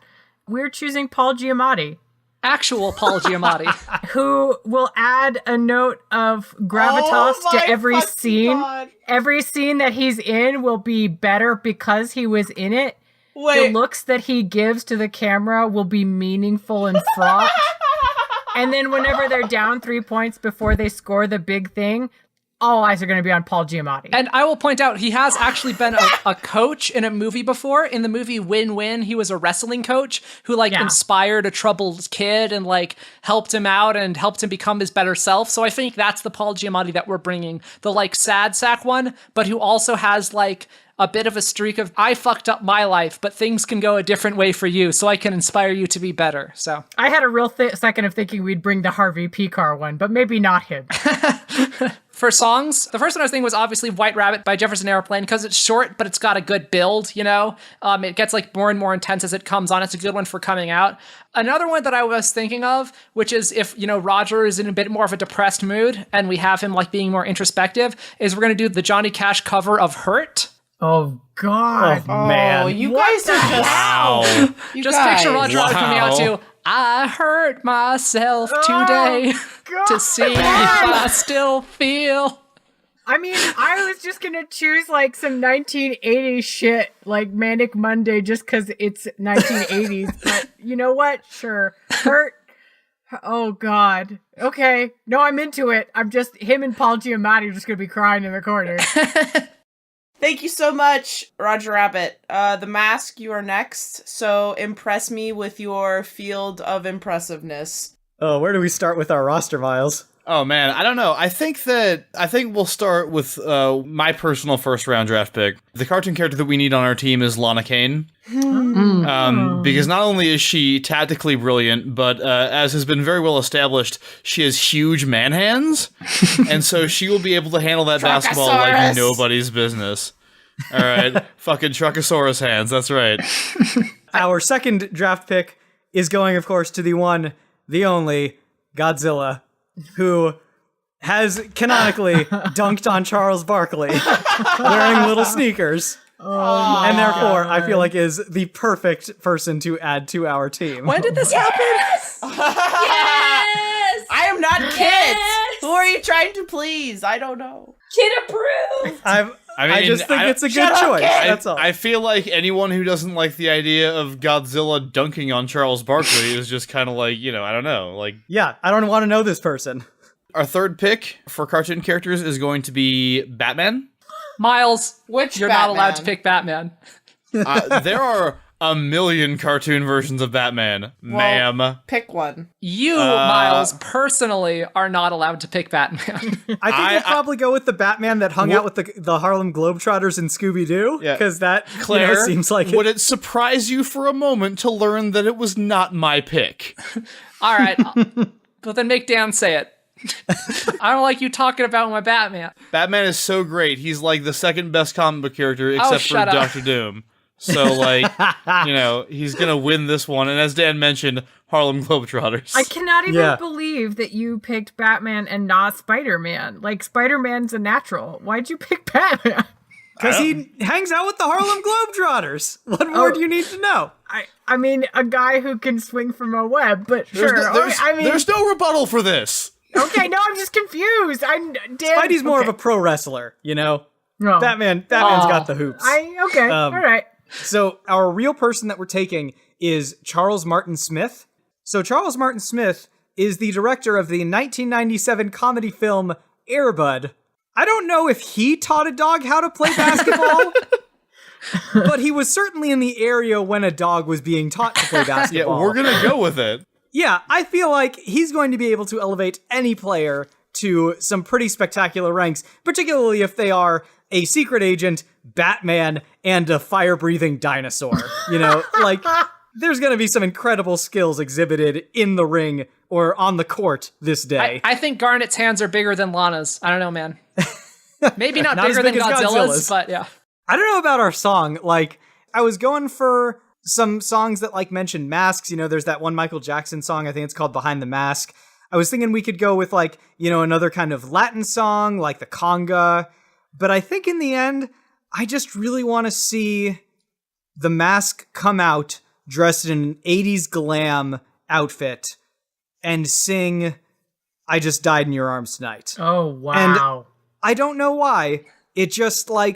We're choosing Paul Giamatti, Actual Paul Giamatti. who will add a note of gravitas to every scene. God. Every scene that he's in will be better because he was in it. Wait. The looks that he gives to the camera will be meaningful and fraught. And then whenever they're down 3 points before they score the big thing, all eyes are going to be on Paul Giamatti. And I will point out, he has actually been a coach in a movie before. In the movie Win-Win, he was a wrestling coach who inspired a troubled kid and helped him out and helped him become his better self. So I think that's the Paul Giamatti that we're bringing. The sad sack one, but who also has a bit of a streak of, I fucked up my life, but things can go a different way for you, so I can inspire you to be better. So I had a real second of thinking we'd bring the Harvey Picar one, but maybe not him. For songs, the first one I was thinking was obviously White Rabbit by Jefferson Airplane, because it's short, but it's got a good build, It gets more and more intense as it comes on. It's a good one for coming out. Another one that I was thinking of, which is if, Roger is in a bit more of a depressed mood and we have him being more introspective, is we're going to do the Johnny Cash cover of Hurt. Oh, God. Oh, man. Oh, you guys are just... Wow. You Just guys. picture Roger Rabbit coming out to, I hurt myself today to see if I still feel. I mean, I was just going to choose some 1980s shit, like Manic Monday, just because it's 1980s. But you know what? Sure. Hurt. Oh, God. Okay. No, I'm into it. I'm just, him and Paul Giamatti are just going to be crying in the corner. Thank you so much, Roger Rabbit. The Mask, you are next. So impress me with your field of impressiveness. Oh, where do we start with our roster, Miles? Oh man, I don't know. I think we'll start with my personal first round draft pick. The cartoon character that we need on our team is Lana Kane. Because not only is she tactically brilliant, but as has been very well established, she has huge man hands, and so she will be able to handle that basketball like nobody's business. All right, fucking Truckosaurus hands. That's right. Our second draft pick is going, of course, to the one, the only Godzilla, who has canonically dunked on Charles Barkley wearing little sneakers. Oh, and therefore, I feel like is the perfect person to add to our team. When did this happen? Yes! I am not Kit! Who are you trying to please? I don't know. Kid approved! I just think it's a good choice. That's all. I feel like anyone who doesn't like the idea of Godzilla dunking on Charles Barkley is just kind of I don't know. Yeah, I don't want to know this person. Our third pick for cartoon characters is going to be Batman. Miles, Which you're Batman? not allowed to pick Batman. There are a million cartoon versions of Batman, ma'am. Pick one. You, Miles, personally are not allowed to pick Batman. I think we'll probably go with the Batman that hung out with the Harlem Globetrotters in Scooby-Doo, because that Claire, seems like would it surprise you for a moment to learn that it was not my pick? All right, but then make Dan say it. I don't like you talking about my Batman. Batman is so great. He's the second best comic book character except for shut up. Dr. Doom. So, he's going to win this one. And as Dan mentioned, Harlem Globetrotters. I cannot even believe that you picked Batman and not Spider-Man. Spider-Man's a natural. Why'd you pick Batman? Because he hangs out with the Harlem Globetrotters. What more do you need to know? I mean, a guy who can swing from a web, but sure. There's no rebuttal for this. Okay, no, I'm just confused. Spidey's more of a pro wrestler, No. Batman's got the hoops. Okay, all right. So our real person that we're taking is Charles Martin Smith. So Charles Martin Smith is the director of the 1997 comedy film Air Bud. I don't know if he taught a dog how to play basketball, but he was certainly in the area when a dog was being taught to play basketball. Yeah, we're going to go with it. Yeah, I feel like he's going to be able to elevate any player to some pretty spectacular ranks, particularly if they are a secret agent, Batman, and a fire-breathing dinosaur. There's going to be some incredible skills exhibited in the ring or on the court this day. I think Garnet's hands are bigger than Lana's. I don't know, man. Maybe not bigger as big than as Godzilla's, but yeah. I don't know about our song. I was going for some songs that mentioned masks. There's that one Michael Jackson song. I think it's called Behind the Mask. I was thinking we could go with another kind of Latin song like the conga. But I think in the end, I just really want to see the Mask come out dressed in an 80s glam outfit and sing I Just Died in Your Arms Tonight. Oh, wow. And I don't know why. It just I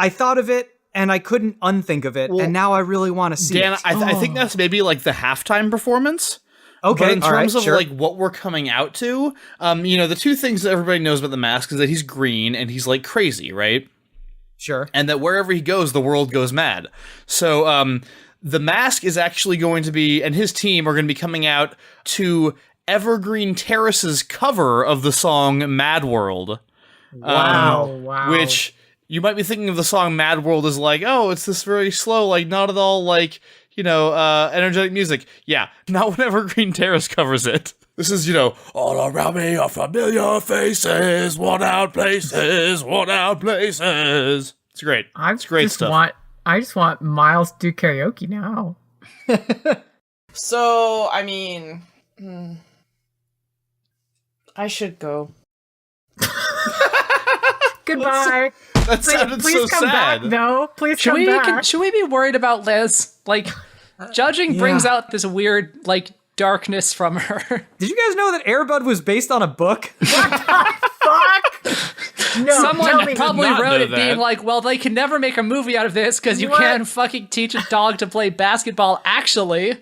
thought of it and I couldn't unthink of it. And now I really want to see Dan, it. I think that's maybe the halftime performance. Okay, But in all right, terms of sure. like what we're coming out to, the two things that everybody knows about the Mask is that he's green and he's like crazy, right? Sure. And that wherever he goes, the world goes mad. So the Mask is actually going to be, and his team are going to be coming out to Evergreen Terrace's cover of the song Mad World. Wow. Which you might be thinking of the song Mad World as like, oh, it's this very slow, like not at all like, energetic music. Yeah, not when Evergreen Terrace covers it. This is, all around me are familiar faces, worn out places, worn out places. It's great. It's great stuff. I just want Miles to do karaoke now. So, I mean, I should go. Goodbye. That sounded Please so come sad. back, though. Please come back. Should we be worried about Liz? Like, judging brings out this weird, like, darkness from her. Did you guys know that Air Bud was based on a book? Fuck! No, Someone probably not wrote know it being that. like, well, they can never make a movie out of this because you What? can't fucking teach a dog to play basketball, actually.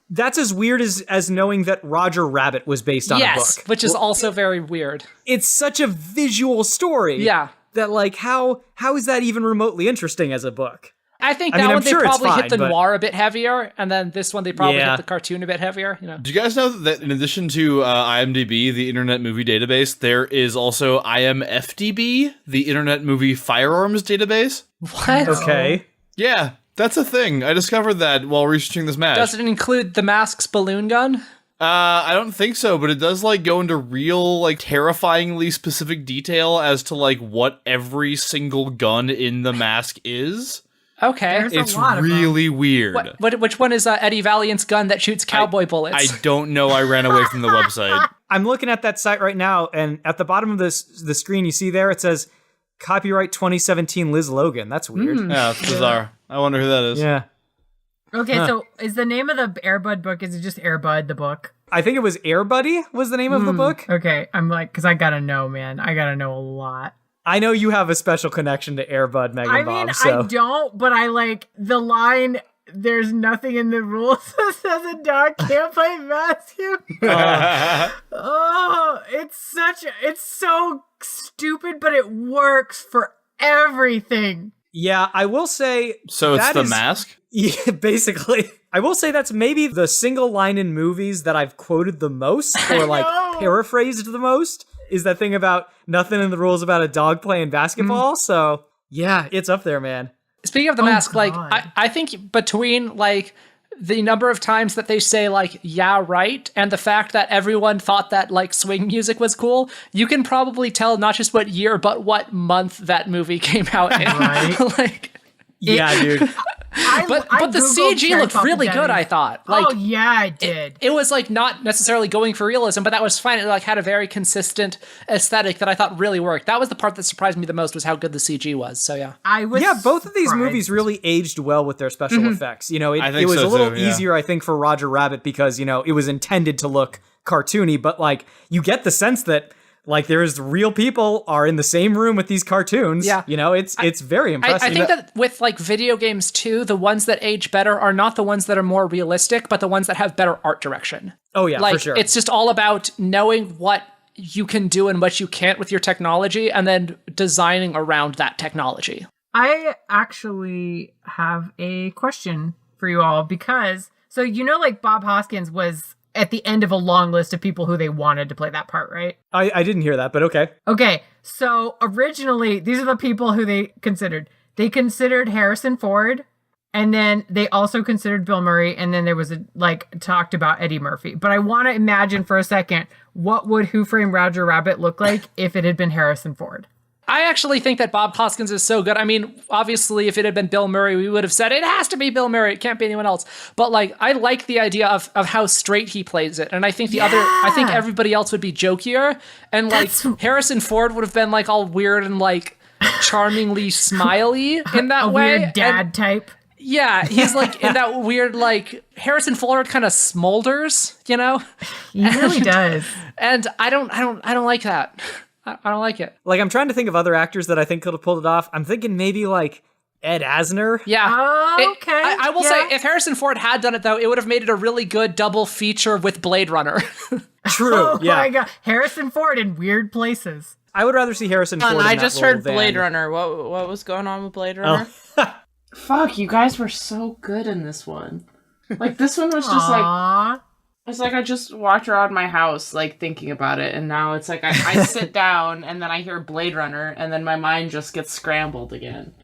That's as weird as knowing that Roger Rabbit was based on a Yes, book. which is also very weird. It's such a visual story. Yeah. That like how is that even remotely interesting as a book? I think I that mean, one I'm they sure it's probably hit fine, the but- noir a bit heavier, and then this one they probably Yeah. hit the cartoon a bit heavier. Do you guys know that in addition to IMDb, the Internet Movie Database, there is also IMFDB, the Internet Movie Firearms Database? What? Okay. Yeah, that's a thing. I discovered that while researching this match. Does it include the Mask's balloon gun? I don't think so, but it does like go into real, like terrifyingly specific detail as to like what every single gun in the Mask is. Okay. There's a It's lot of them. really weird. Which one is Eddie Valiant's gun that shoots cowboy bullets? I don't know. I ran away from the website. I'm looking at that site right now, and at the bottom of the screen you see there, it says copyright 2017 Liz Logan. That's weird. Yeah, it's bizarre. I wonder who that is. Yeah. Okay, so is the name of the Air Bud book, is it just Air Bud, the book? I think it was Air Buddy was the name of the book. Okay, I'm like, because I gotta know, man. I gotta know a lot. I know you have a special connection to Air Bud, Megan I Bob. mean, So I don't, but I like the line, there's nothing in the rules that says a dog can't play basketball. Oh, it's so stupid, but it works for everything. yeah, I will say. So it's that the is- Mask? Yeah, basically. I will say that's maybe the single line in movies that I've quoted the most or like know. paraphrased the most is that thing about nothing in the rules about a dog playing basketball. So yeah, it's up there, man. Speaking of the Mask, like God. I think between like the number of times that they say like yeah right and the fact that everyone thought that like swing music was cool, you can probably tell not just what year but what month that movie came out in. Right. Like, Yeah, dude. but the Googled CG Cherry looked Pop really Daddy. good. I thought. Like, Oh yeah, I did. it was like not necessarily going for realism, but that was fine. It like had a very consistent aesthetic that I thought really worked. That was the part that surprised me the most was how good the CG was. So yeah. I was Yeah, both of these surprised. movies really aged well with their special effects. You know, I it think was so a little too, yeah. easier, I think, for Roger Rabbit because, it was intended to look cartoony, but like you get the sense that like there's real people are in the same room with these cartoons. Yeah. It's very impressive. I think that with like video games too, the ones that age better are not the ones that are more realistic, but the ones that have better art direction. Oh yeah, Like for sure. it's just all about knowing what you can do and what you can't with your technology and then designing around that technology. I actually have a question for you all because like Bob Hoskins was at the end of a long list of people who they wanted to play that part, right? I didn't hear that, but okay. Okay, so originally these are the people who they considered. They considered Harrison Ford, and then they also considered Bill Murray, and then there was talked about Eddie Murphy. But I want to imagine for a second, what would Who Framed Roger Rabbit look like if it had been Harrison Ford? I actually think that Bob Hoskins is so good. I mean, obviously, if it had been Bill Murray, we would have said it has to be Bill Murray. It can't be anyone else. But like, I like the idea of how straight he plays it, and I think I think everybody else would be jokier, and like Harrison Ford would have been like all weird and like charmingly smiley in that A way. weird dad And, type. yeah, he's like in that weird like Harrison Ford kind of smolders, He really does. And I don't like that. I don't like it. Like I'm trying to think of other actors that I think could have pulled it off. I'm thinking maybe like Ed Asner. Yeah. Oh, okay. I will yeah. say, if Harrison Ford had done it, though, it would have made it a really good double feature with Blade Runner. True. Oh yeah. my god, Harrison Ford in weird places. I would rather see Harrison Ford. I in that just role heard Blade than- Runner. What was going on with Blade Runner? Oh. Fuck, you guys were so good in this one. Like, this one was just like, Aww. it's like I just walked around my house, like, thinking about it, and now it's like I sit down, and then I hear Blade Runner, and then my mind just gets scrambled again.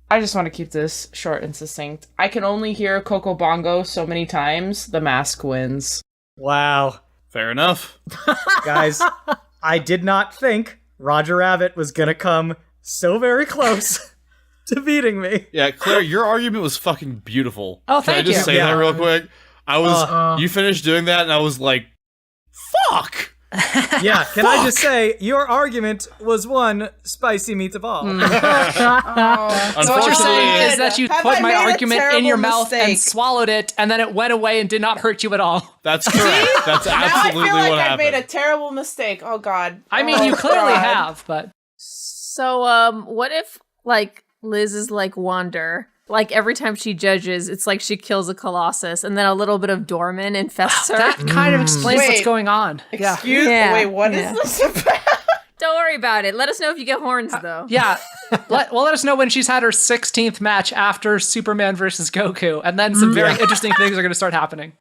I just want to keep this short and succinct. I can only hear Coco Bongo so many times, the mask wins. Wow. Fair enough. Guys, I did not think Roger Rabbit was gonna come so very close to beating me. Yeah, Claire, your argument was fucking beautiful. Oh, Can I thank just you. say Yeah. that real quick? I was, you finished doing that, and I was like, fuck! Yeah, can I just say, your argument was one spicy meatball. So what you're saying is that you Have put I my made a argument in terrible your mouth and mistake? swallowed it, and then it went away and did not hurt you at all. That's correct. That's Now I absolutely feel like what I happened. made a terrible mistake. Oh, God. I mean, Oh, you clearly God. have, but So, what if, like, Liz is like Wander? Like, every time she judges, it's like she kills a colossus, and then a little bit of Dorman infests her. that kind of explains what's Wait. going on. Yeah. Excuse me. Yeah, Wait, what is yeah. this about? Don't worry about it. Let us know if you get horns, though. Yeah. Let us know when she's had her 16th match after Superman versus Goku, and then some very interesting things are going to start happening.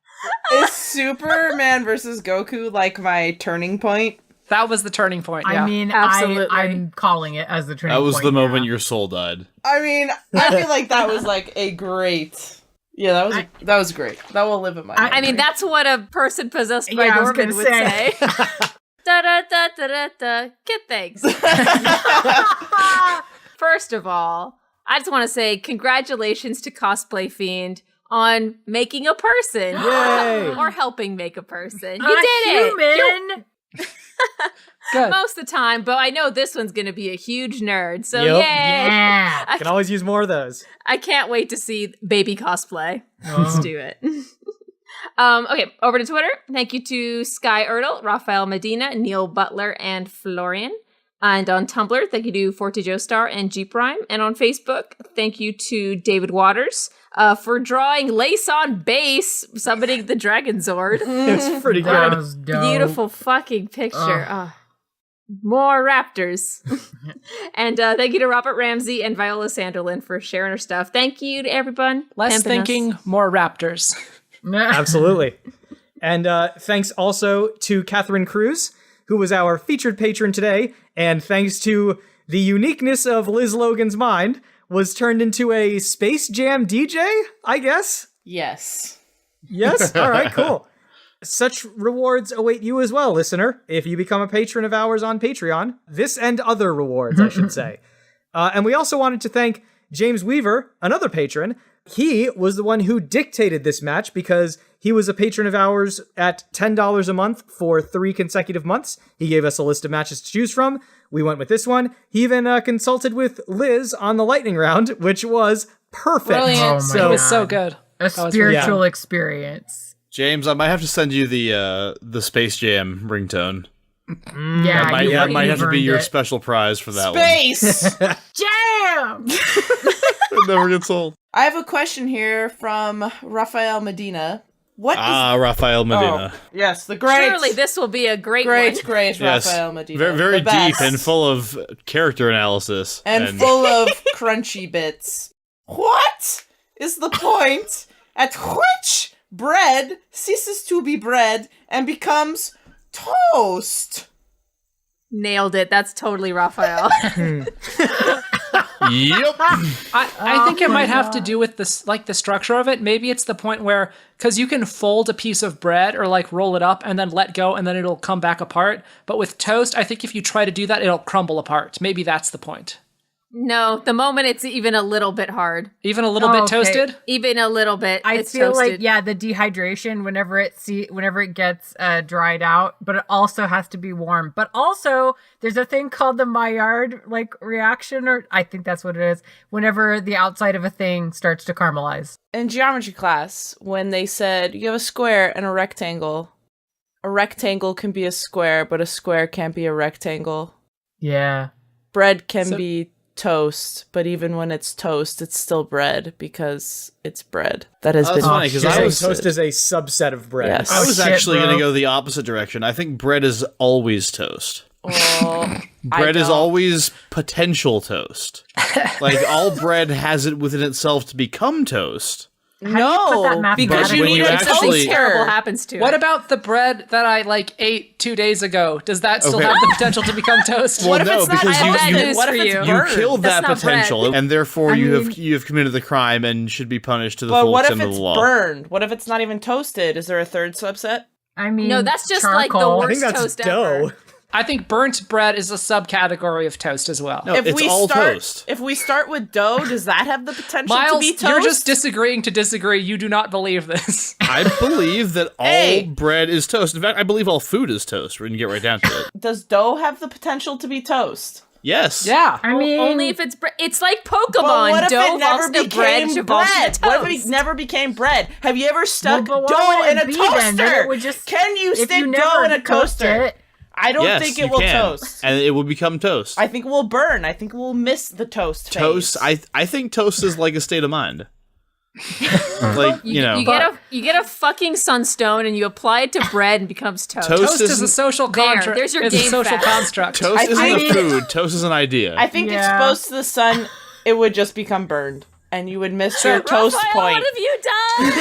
Is Superman versus Goku like my turning point? That was the turning point. Yeah. I mean, Absolutely. I'm calling it as the turning That was point the moment now. your soul died. I mean, I feel like that was like a great. Yeah, that was great. That will live in my. I mean, that's what a person possessed by Yeah, I was Dorman gonna would say. say. Da da da da da da. Get thanks. First of all, I just want to say congratulations to Cosplay Fiend on making a person. Yay. Or helping make a person. You A did it. human. Good. Most of the time, but I know this one's going to be a huge nerd. So Yep. yay. Yeah. Can always use more of those. I can't wait to see baby cosplay. Let's do it. Okay, over to Twitter. Thank you to Sky Ertl, Rafael Medina, Neil Butler, and Florian. And on Tumblr, thank you to Forte Joestar and Jeep Rhyme. And on Facebook, thank you to David Waters for drawing Lace on Base, summoning the Dragon Zord. It's pretty That good. was dope. Beautiful fucking picture. More raptors. And thank you to Robert Ramsey and Viola Sanderlin for sharing her stuff. Thank you to everyone. Less pimping us. thinking, more raptors. Absolutely. And thanks also to Catherine Cruz, who was our featured patron today, and thanks to the uniqueness of Liz Logan's mind, was turned into a Space Jam DJ, I guess? Yes. Yes? All right, cool. Such rewards await you as well, listener, if you become a patron of ours on Patreon. This and other rewards, I should say. And we also wanted to thank James Weaver, another patron. He was the one who dictated this match because he was a patron of ours at $10 a month for 3 consecutive months. He gave us a list of matches to choose from. We went with this one. He even consulted with Liz on the lightning round, which was perfect. Brilliant. Oh my It So was so God. good. A was really spiritual experience. James, I might have to send you the Space Jam ringtone. Yeah, That might have to be earned your it. special prize for that Space! Jam. one. It never gets old. I have a question here from Rafael Medina. What is... Rafael Medina. Oh, yes, the great... Surely this will be a great great, one. great Yes. Rafael Medina. Very, very The best. deep and full of character analysis. And full of crunchy bits. What is the point at which bread ceases to be bread and becomes toast? Nailed it. That's totally Raphael. Yep. I think it might have to do with this, like the structure of it. Maybe it's the point where, because you can fold a piece of bread or like roll it up and then let go and then it'll come back apart. But with toast, I think if you try to do that, it'll crumble apart. Maybe that's the point. No, the moment it's even a little bit hard. Even a little Oh, bit okay. toasted? Even a little bit. I it's feel toasted. like the dehydration whenever it gets dried out, but it also has to be warm. But also, there's a thing called the Maillard reaction, or I think that's what it is. Whenever the outside of a thing starts to caramelize. In geometry class, when they said you have a square and a rectangle can be a square, but a square can't be a rectangle. Yeah. Bread can So- be toast, but even when it's toast, it's still bread because it's bread that has been That's funny, 'cause I was- toast is a subset of bread. Yes. I was shit, actually bro. going to go the opposite direction. I think bread is always toast. Oh, Bread is always potential toast. Like, all bread has it within itself to become toast. How do you put that No, because mathematically? you When need you a actually- Something terrible toaster. happens to What it. about the bread that I ate 2 days ago? Does that still Okay. have the potential to become toast? Well, What if no, it's not because you- toasted? What if for it's you. You burned? killed That's that not bread. potential, and therefore I you mean- have committed the crime and should be punished to the But full what if extent of it's the law. burned? What if it's not even toasted? Is there a third subset? I mean, No, that's just like the charcoal. I think worst that's toast dough. ever. I think burnt bread is a subcategory of toast as well. No, it's all toast. If we start with dough, does that have the potential to Miles, be toast? you're just disagreeing to disagree. You do not believe this. I believe that all Hey. bread is toast. In fact, I believe all food is toast. We're going to get right down to it. Does dough have the potential to be toast? Yes. Yeah. I mean, Only if it's it's like But Pokemon. what if Dough it never evolves into bread, became evolves into bread? What if toast. it never became bread? Have you ever stuck but what dough would in it a be toaster? then? Then it would just- Can you if stick you dough never in a toast toaster? it- I don't Yes, think you it will can. toast. And it will become toast. I think it will burn. I think we'll miss the toast phase. Toast, I think toast is like a state of mind. Like, you know. You get a fucking sunstone and you apply it to bread and becomes toast. Toast Toast is a isn't- social There, contract. there's your is a game social fact. construct. Toast I isn't think- a food. Toast is an idea. I think Yeah. exposed to the sun, it would just become burned, and you would miss your toast Raphael, point. what have you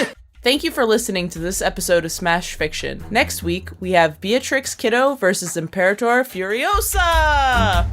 done? Thank you for listening to this episode of Smash Fiction. Next week, we have Beatrix Kiddo versus Imperator Furiosa!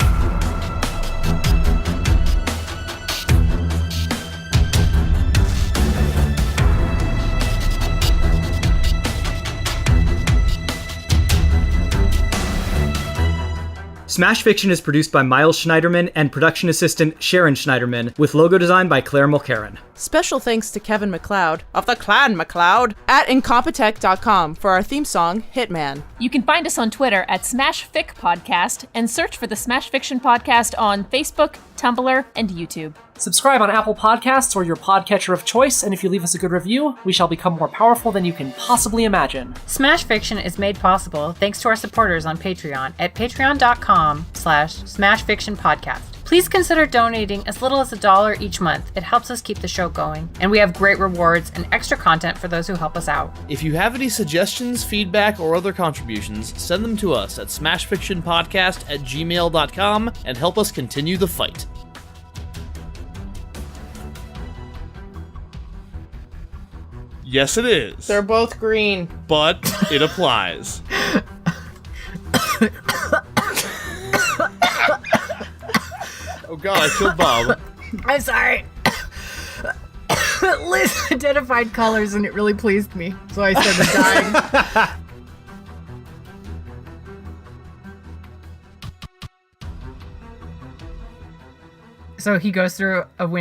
Smash Fiction is produced by Miles Schneiderman and production assistant Sharon Schneiderman, with logo design by Claire Mulcairn. Special thanks to Kevin McLeod of the Clan McLeod at Incompetech.com for our theme song, Hitman. You can find us on Twitter at SmashFic Podcast and search for the Smash Fiction Podcast on Facebook, Tumblr, and YouTube. Subscribe on Apple Podcasts or your podcatcher of choice, and if you leave us a good review, we shall become more powerful than you can possibly imagine. Smash Fiction is made possible thanks to our supporters on Patreon at patreon.com/smashfictionpodcast. Please consider donating as little as $1 each month. It helps us keep the show going, and we have great rewards and extra content for those who help us out. If you have any suggestions, feedback, or other contributions, send them to us at smashfictionpodcast@gmail.com and help us continue the fight. Yes, it is. They're both green. But it applies. Oh god, I killed Bob. I'm sorry. Liz identified colors and it really pleased me, so I started dying. So he goes through a window.